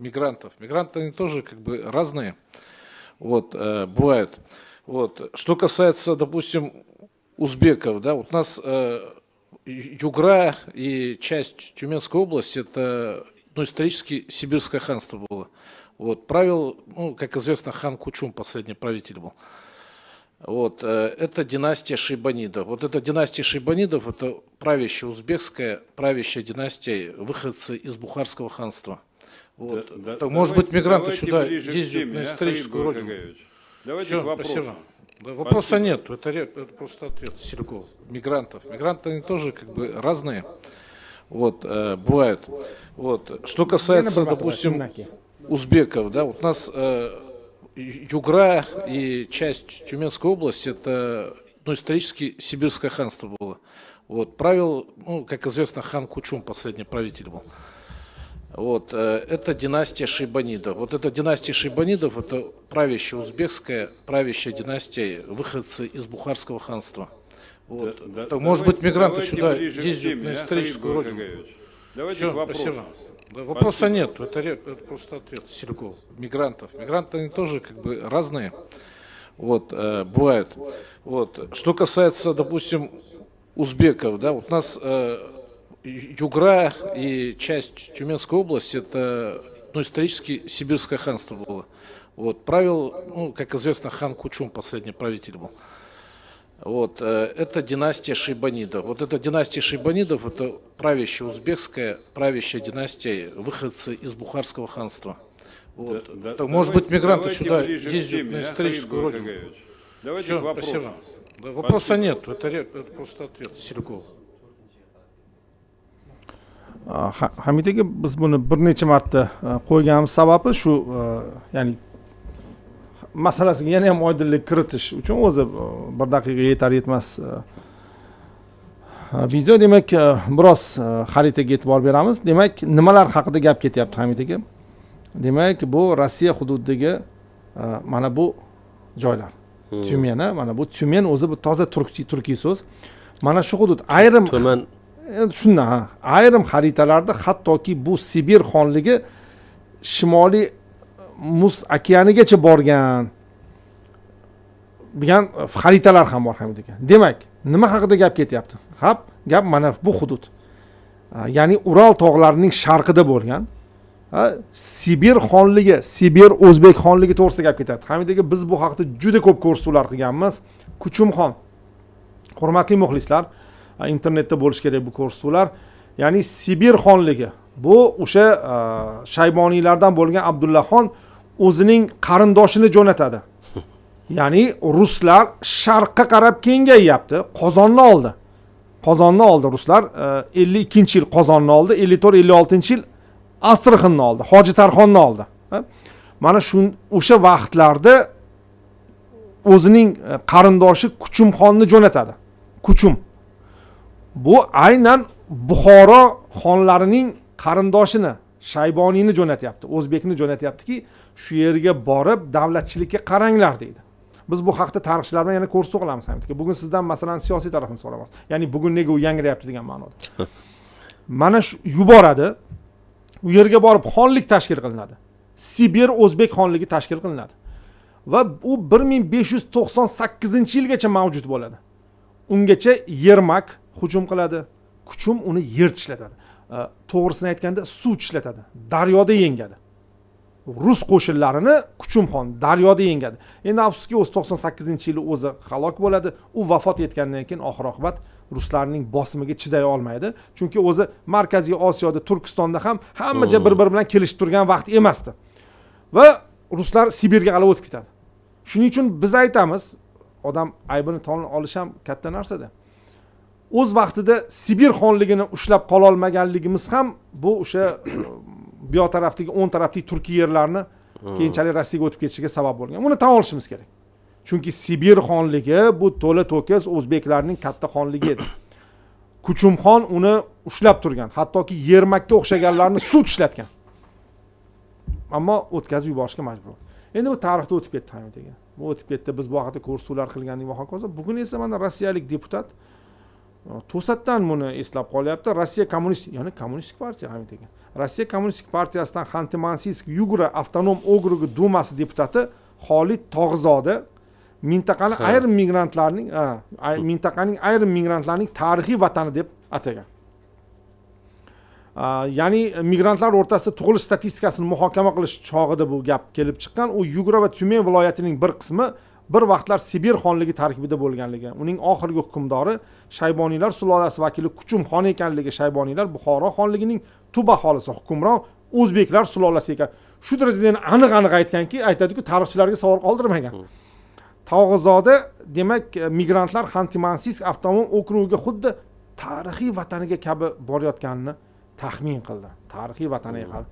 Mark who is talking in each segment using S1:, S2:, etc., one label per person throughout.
S1: мигрантов. Мигранты они тоже как бы разные, бывают. Что касается, допустим, узбеков, да, вот у нас Югра и часть Тюменской области, это исторически Сибирское ханство было. Правил, как известно, хан Кучум, последний правитель был. Это династия Шейбанидов. Эта династия Шейбанидов, это правящая узбекская, правящая династия, выходцы из Бухарского ханства. Может быть, мигранты сюда ездят на историческую родину.
S2: Давайте к вопросу.
S1: Спасибо. Вопроса нет, это просто ответ Сельков. Мигранты они тоже как бы разные, бывают. Что касается, допустим, узбеков, да, вот у нас Югра и часть Тюменской области, это исторически Сибирское ханство было. Правил, как известно, хан Кучум, последний правитель был. Это династия Шейбанидов. Эта династия Шейбанидов, это правящая узбекская, правящая династия, выходцы из Бухарского ханства. Может быть, мигранты сюда ездят на историческую родину.
S2: Давайте к вопросу.
S1: Спасибо. Вопроса нет, это просто ответ Сельков. Мигранты они тоже как бы разные, бывают. Что касается, допустим, узбеков, да, вот у нас Югра и часть Тюменской области, это исторически Сибирское ханство было. Правил, как известно, хан Кучум, последний правитель был. Это династия Шейбанидов. Эта династия Шейбанидов, это правящая узбекская, правящая династия, выходцы из Бухарского ханства. Может быть, мигранты сюда ездят на историческую родину.
S2: Давайте к вопросу.
S1: Спасибо. Вопроса нет, это просто ответ Сельков.
S3: Hamid aka, biz buni bir necha marta qo'yganimiz sababi shu, ya'ni masalasiga yana ham oydinlik kiritish uchun o'zi bir daqiqa yetar yetmas video. Demak, biroz xaritaga e'tibor beramiz. Demak, nimalar haqida gap ketyapti Hamid aka? Demak, bu Rossiya hududidagi mana bu joylar. Tyumen, mana bu Tyumen o'zi bu toza turkiy so'z. Mana shu hudud ayrim shundan ayrim xaritalarda hattoki bu Sibir xonligi Shimoliy Muz okeanigacha borgan degan xaritalar ham bor Hamid aka. Demak, nima haqida gap ketyapti? Gap mana bu hudud. Ya'ni Ural tog'larining sharqida bo'lgan Sibir xonligi, Sibir o'zbek xonligi to'g'risida gap ketyapti. Hamid aka, biz bu haqida juda ko'p ko'rsatuvlar qilganmiz. Kuchumxon. Hurmatli muxlislar, internetda bo'lish kerak bu ko'rsatuvlar. Ya'ni Sibir xonligi bu o'sha Shayboniylardan bo'lgan Abdullaxon o'zining qarindoshini jo'natadi. Ya'ni ruslar sharqqa qarab kengayyapti. Qozonni oldi ruslar. 52-yil Qozonni oldi, 54-56-yil Astraxonni oldi, Hoji Tarxonni oldi. Mana shu o'sha vaqtlarda o'zining qarindoshi Kuchumxonni jo'natadi. Kuchum. Bu aynan Buxoro xonlarining qarindoshini, Shayboniyni jo'natyapti, o'zbekni jo'natyaptiki, shu yerga borib davlatchilikka qaranglar deydi. Biz bu haqda tarixchilar bilan yana ko'rsatuv qilamiz hamki. Bugun sizdan masalan siyosiy tarafini so'raymiz. Ya'ni bugun nega u yangrayapti degan ma'noda. Mana shu yuboradi. U yerga borib xonlik tashkil qilinadi. Sibir o'zbek xonligi tashkil qilinadi. Va u 1598-yilgacha mavjud bo'ladi. Ungacha Yermak hujum qiladi. Kuchum uni yer tishlatadi. To'g'risini aytganda suv tishlatadi. Daryoda yengadi. Rus qo'shinlarini Kuchumxon daryoda yengadi. Endi afsuski o'z 98-yili o'zi halok bo'ladi. U vafot etgandan keyin oxir-oqibat ruslarning bosimiga chiday olmaydi. Chunki o'zi Markaziy Osiyoda, Turkistonda ham hamma bir-biri bilan kelishib turgan vaqt emasdi. Va ruslar Sibirga g'alaba o'tib ketadi. Shuning uchun biz aytamiz, odam aybini tan olish ham katta narsada. O'z vaqtida Sibir xonligini ushlab qola olmaganligimiz ham bu o'sha bu yoq tarafdagi 10 tarafli Turkiy yerlarni keyinchalik Rossiyaga o'tib ketishiga sabab bo'lgan. Buni tan olishimiz kerak. Chunki Sibir xonligi bu to'la to'kis o'zbeklarning katta xonligi edi. Kuchumxon uni ushlab turgan, hattoki Yermakka o'xshaganlarni suv tishlatgan. Ammo o'tkazib yuborishga majbur. Endi bu tarixda o'tib ketdi ham degan. Bu o'tib ketdi. Biz bu haqida ko'rsatuvlar qilgandik va hokazo. Bugun esa mana rossiyalik deputat to'satdan buni eslab qolyapti. Rossiya kommunistik partiya Hamid aka. Rossiya kommunistik partiyasidan Xanti-Mansisk Yugura avtonom okrugi dumasi deputati Xolid Tog'zoda mintaqaning ayrim migrantlarning tarixiy vatani deb atagan. Ya'ni migrantlar o'rtasida tug'ilish statistikasini muhokama qilish chog'ida bu gap kelib chiqqan. U Yugura va Tyumen viloyatining bir qismi bir vaqtlar Sibir xonligi tarkibida bo'lganligi, uning oxirgi hukmdori Shayboniylar sulolasi vakili Kuchum xon ekanligi, Shayboniylar Buxoro xonligining tub aholisi, hukmron o'zbeklar sulolasi ekan. Shu darajada aniq aytganki, aytadi-ku, tarixchilarga savol qoldirmagan. Tog'zoda demak migrantlar Xanti-Mansisk avtonom okrugiga xuddi tarixiy vataniga kabi borayotganini taxmin qildi. Tarixiy vataniga qarash.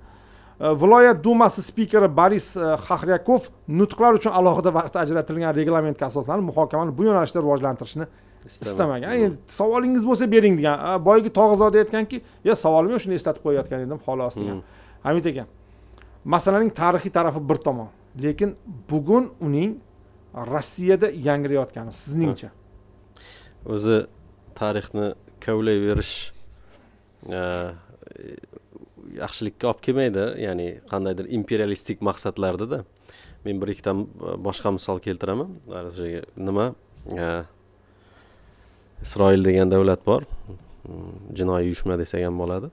S3: Viloyat dumasi spikeri Boris Xaxryakov nutqlar uchun alohida vaqt ajratilgan reglamentga asoslanib muhokamani bu yo'nalishda rivojlantirishni istamagan. Endi savolingiz bo'lsa bering degan. Boyagi Tog'zoda aytganki, savolim yo'q, shuni eslatib qo'yayotgan edim xolos degan. Hamid aka, masalaning tarixiy tarafi bir tomon, lekin bugun uning Rossiyada yangrayotgani sizningcha?
S4: O'zi tarixni kavlayverish yaxshilikka olib kelmaydi, ya'ni qandaydir imperialistik maqsadlarda. Men bir ikkita boshqa misol keltiraman. Nima? Isroil degan davlat bor. Jinoiy uyushma desak ham bo'ladi.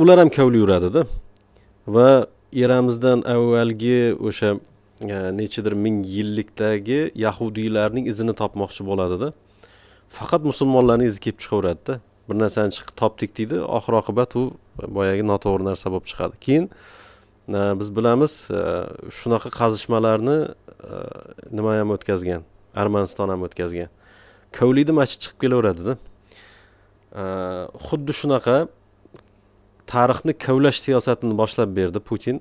S4: Ular ham kavlayveradi-da. Va eramizdan avvalgi o'sha nechidir ming yillikdagi yahudiylarning izini topmoqchi bo'ladi-da. Faqat musulmonlarning izi kelib chiqaveradi-da. Bir narsani topdik deydi, oxir-oqibat u boyagi noto'g'ri narsa bo'lib chiqadi. Keyin biz bilamiz, shunaqa qazishmalarni nima ham o'tkazgan, Armaniston ham o'tkazgan. Kavlida machi chiqib kelaveradi-da. Xuddi shunaqa tarixni kavlash siyosatini boshlab berdi Putin.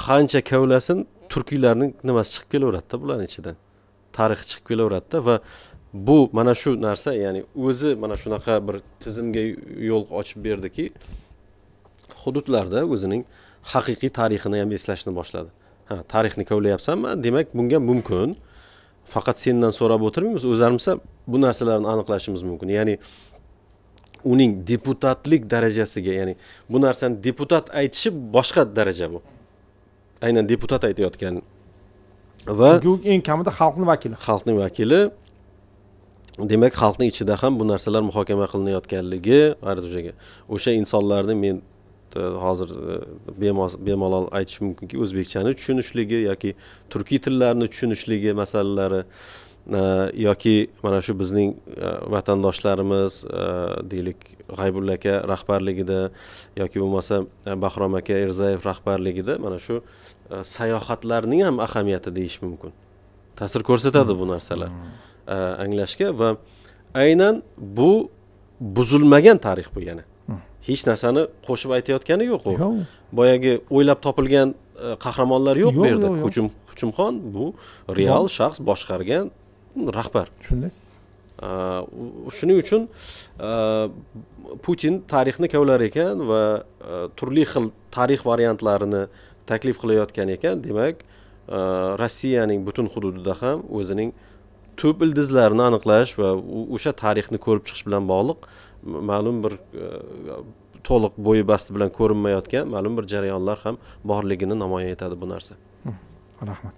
S4: Qancha kavlasin, turkiylarning nimasi chiqib kelaveradi-da bularning ichidan. Tarix chiqib kelaveradi-da va bu mana shu narsa, ya'ni o'zi mana shunaqa bir tizimga yo'l ochib berdiki, hududlarda o'zining haqiqiy tarixini ham eslashni boshladi. Tarixni kavlayapsanmi? Demak, bunga mumkin. Faqat sendan so'rab o'tirmaymiz, o'zlarimiz bu narsalarni aniqlashimiz mumkin. Ya'ni uning deputatlik darajasiga, ya'ni bu narsani deputat aytishi boshqa daraja bu. Aynan deputat aytayotgan va
S3: chunki eng kamida xalqning vakili. Demak, xalqning ichida ham bu narsalar muhokama qilinayotganligi, o'sha insonlarni men hozir bemalol aytish mumkinki, o'zbekchani tushunishligi yoki turkiy tillarni tushunishligi masalalari yoki mana shu bizning vatandoshlarimiz deylik G'aybulla aka rahbarligida yoki bo'lmasa Bahrom aka Erzayev rahbarligida mana shu sayohatlarning ham ahamiyati deyish mumkin. Ta'sir ko'rsatadi bu narsalar. Anglashga va aynan bu buzilmagan tarix bu yana. Hech narsani qo'shib aytayotgani yo'q u. Boyagi o'ylab topilgan qahramonlar yo'q bu yerda. Kuchumxon bu real shaxs boshqargan rahbar. Shunday.
S4: Shuning uchun Putin tarixni kavlar ekan va turli xil tarix variantlarini taklif qilayotgan ekan. Demak, Rossiyaning butun hududida ham o'zining tub ildizlarini aniqlash va o'sha tarixni ko'rib chiqish bilan bog'liq ma'lum bir to'liq bo'yi basti bilan ko'rinmayotgan ma'lum bir jarayonlar ham borligini namoyon etadi bu narsa.
S3: Rahmat.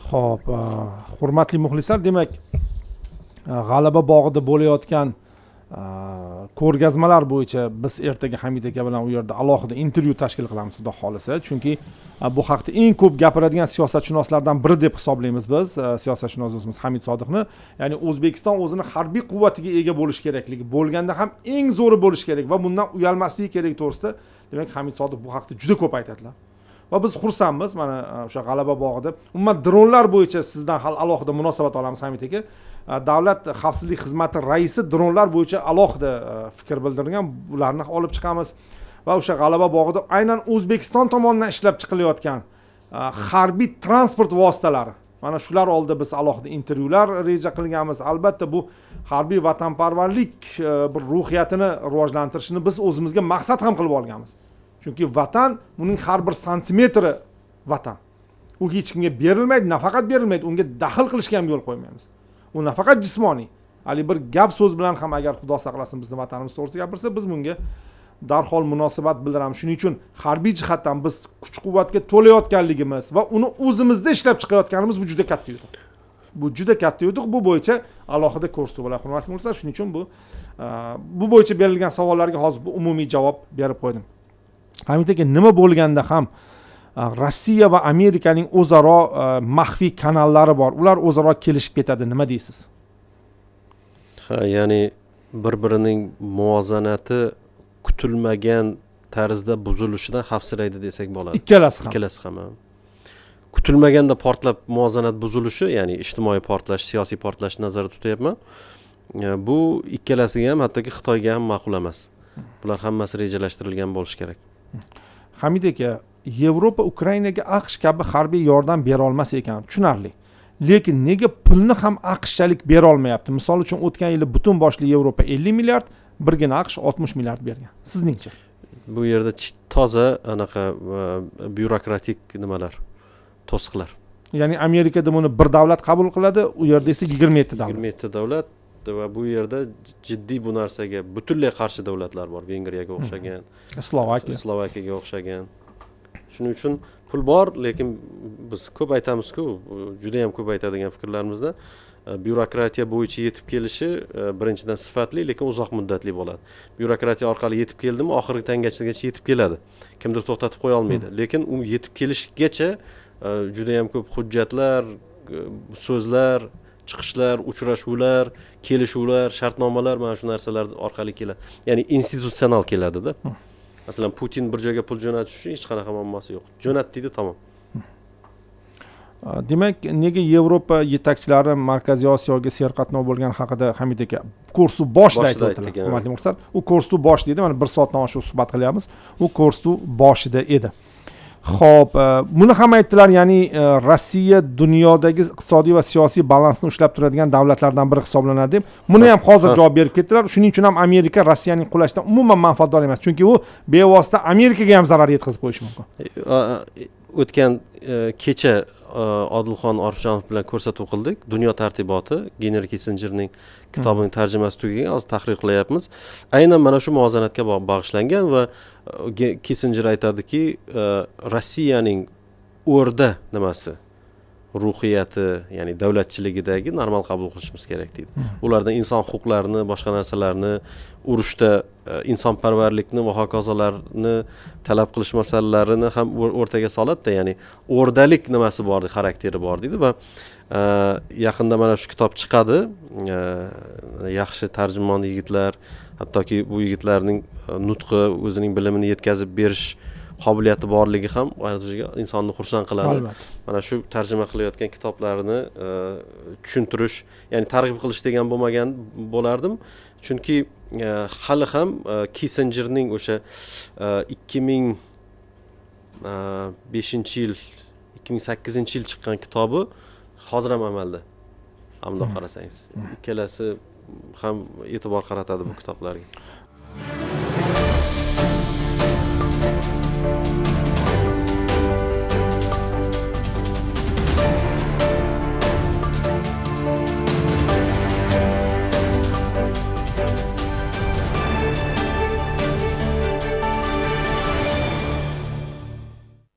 S3: Xo'p, hurmatli muxlislar, demak, G'alaba bog'ida bo'layotgan ko'rgazmalar bo'yicha biz ertaga Hamid aka bilan u yerda alohida intervyu tashkil qilamiz, xudo xolisa. Chunki bu haqda eng ko'p gapiradigan siyosatshunoslardan biri deb hisoblaymiz biz siyosatshunos do'stimiz Hamid Sodiqni. Ya'ni O'zbekiston o'zini harbiy quvvatiga ega bo'lish kerakligi, bo'lganda ham eng zo'ri bo'lish kerak va bundan uyalmasligi kerak to'g'risida, demak, Hamid Sodiq bu haqda juda ko'p aytadilar. Va biz xursandmiz mana o'sha G'alaba bog'ida. Umuman dronlar bo'yicha sizdan hal alohida munosabat olamiz Hamid aka. Davlat xavfsizlik xizmati raisi dronlar bo'yicha alohida fikr bildirgan, ularni olib chiqamiz va o'sha G'alaba bog'ida aynan O'zbekiston tomonidan ishlab chiqilayotgan harbiy transport vositalari, mana shular oldida biz alohida intervyular reja qilganmiz. Albatta bu harbiy vatanparvarlik bir ruhiyatini rivojlantirishni biz o'zimizga maqsad ham qilib olganmiz. Chunki vatan, uning har bir santimetri vatan. U hech kimga berilmaydi, nafaqat berilmaydi, unga daxl qilishga ham yo'l qo'ymaymiz. U nafaqat jismoniy, hali bir gap so'z bilan ham agar xudo saqlasin bizni vatanimiz to'g'risida gapirsa, biz bunga darhol munosabat bildiramiz. Shuning uchun harbiy jihatdan biz kuch-quvvatga to'layotganligimiz va uni o'zimizda ishlab chiqayotganimiz bu juda katta yutuq. Bu juda katta yutuq. Bu bo'yicha alohida ko'rsatuv bilan hurmatli muxlislar. Shuning uchun bu bo'yicha berilgan savollarga hozir umumiy javob berib qo'ydim. Hamid aka, nima bo'lganda ham Rossiya va Amerikaning o'zaro maxfiy kanallari bor. Ular o'zaro kelishib ketadi. Nima deysiz?
S4: Ha, ya'ni bir-birining muvozanati kutilmagan tarzda buzilishidan xavfsiraydi desak bo'ladi.
S3: Ikkalasi ham.
S4: Ikkalasi ham. Kutilmaganda portlab muvozanat buzilishi, ya'ni ijtimoiy portlash, siyosiy portlashni nazarda tutyapman. Bu ikkalasiga ham, hattoki Xitoyga ham ma'qul emas. Bular hammasi rejalashtirilgan bo'lishi kerak.
S3: Hamid aka, Yevropa Ukrainaga AQSh kabi harbiy yordam bera olmas ekan, tushunarli. Lekin nega pulni ham AQShchalik bera olmayapti? Misol uchun o'tgan yili butun boshli Yevropa 50 milliard, birgina AQSh 60 milliard bergan. Sizningcha?
S4: Bu yerda toza anaqa byurokratik nimalar, to'siqlar.
S3: Ya'ni Amerikada buni bir davlat qabul qiladi, u yerda esa 27 davlat.
S4: 27 davlat va bu yerda jiddiy bu narsaga butunlay qarshi davlatlar bor. Vengriyaga o'xshagan, Slovakiyaga o'xshagan. Shuning uchun pul bor, lekin biz ko'p aytamiz-ku, juda ham ko'p aytadigan fikrlarimizda byurokratiya bo'yicha yetib kelishi birinchidan sifatli, lekin uzoq muddatli bo'ladi. Byurokratiya orqali yetib keldimi, oxirgi tangachgacha yetib keladi. Kimdir to'xtatib qo'ya olmaydi. Lekin u yetib kelishgacha juda ham ko'p hujjatlar, so'zlar, chiqishlar, uchrashuvlar, kelishuvlar, shartnomalar mana shu narsalar orqali keladi. Ya'ni institutsional keladi-da. Masalan, Putin bir joyga pul jo'natish uchun hech qanaqa muammosi yo'q. Jo'natdi, tamom.
S3: Demak, nega Yevropa yetakchilari Markaziy Osiyoga serqatnov bo'lgan haqida Hamid aka ko'rsatuv boshida aytib o'tdilar. Hurmatli muxlislar, u ko'rsatuv boshida edi. Mana 1 soatdan oshiq suhbat qilyapmiz. U ko'rsatuv boshida edi. Xo'p, buni ham aytdilar, ya'ni Rossiya dunyodagi iqtisodiy va siyosiy balansni ushlab turadigan davlatlardan biri hisoblanadi deb. Buni ham hozir javob berib ketdilar. Shuning uchun ham Amerika Rossiyaning qulashidan umuman manfaatdor emas, chunki u bevosita Amerikaga ham zarar yetkazib qo'yishi mumkin.
S4: O'tgan kecha Odilxon Orifjonov bilan ko'rsatuv qildik. Dunyo tartiboti, Henri Kissingerning kitobining tarjimasi tugagan, hozir tahrir qilyapmiz. Aynan mana shu muvozanatga bag'ishlangan va Kissinger aytadiki, Rossiyaning o'rda nimasi, ruhiyati, ya'ni davlatchiligidagi normal qabul qilishimiz kerak deydi. Ularda inson huquqlarini, boshqa narsalarni, urushda insonparvarlikni va hokazolarni talab qilish masalalarini ham o'rtaga soladi-da, ya'ni o'rdalik nimasi bor, xarakteri bor deydi va yaqinda mana shu kitob chiqadi. Yaxshi tarjimon yigitlar, hattoki bu yigitlarning nutqi, o'zining bilimini yetkazib berish qobiliyati borligi ham insonni xursand qiladi. Mana shu tarjima qilayotgan kitoblarini tushuntirish, ya'ni targ'ib qilish degan bo'lardim. Chunki hali ham Kissingerning o'sha 2005-yil, 2008-yil chiqqan kitobi hozir ham amalda. Hamda qarasangiz, ikkalasi ham e'tibor qaratadi bu kitoblarga.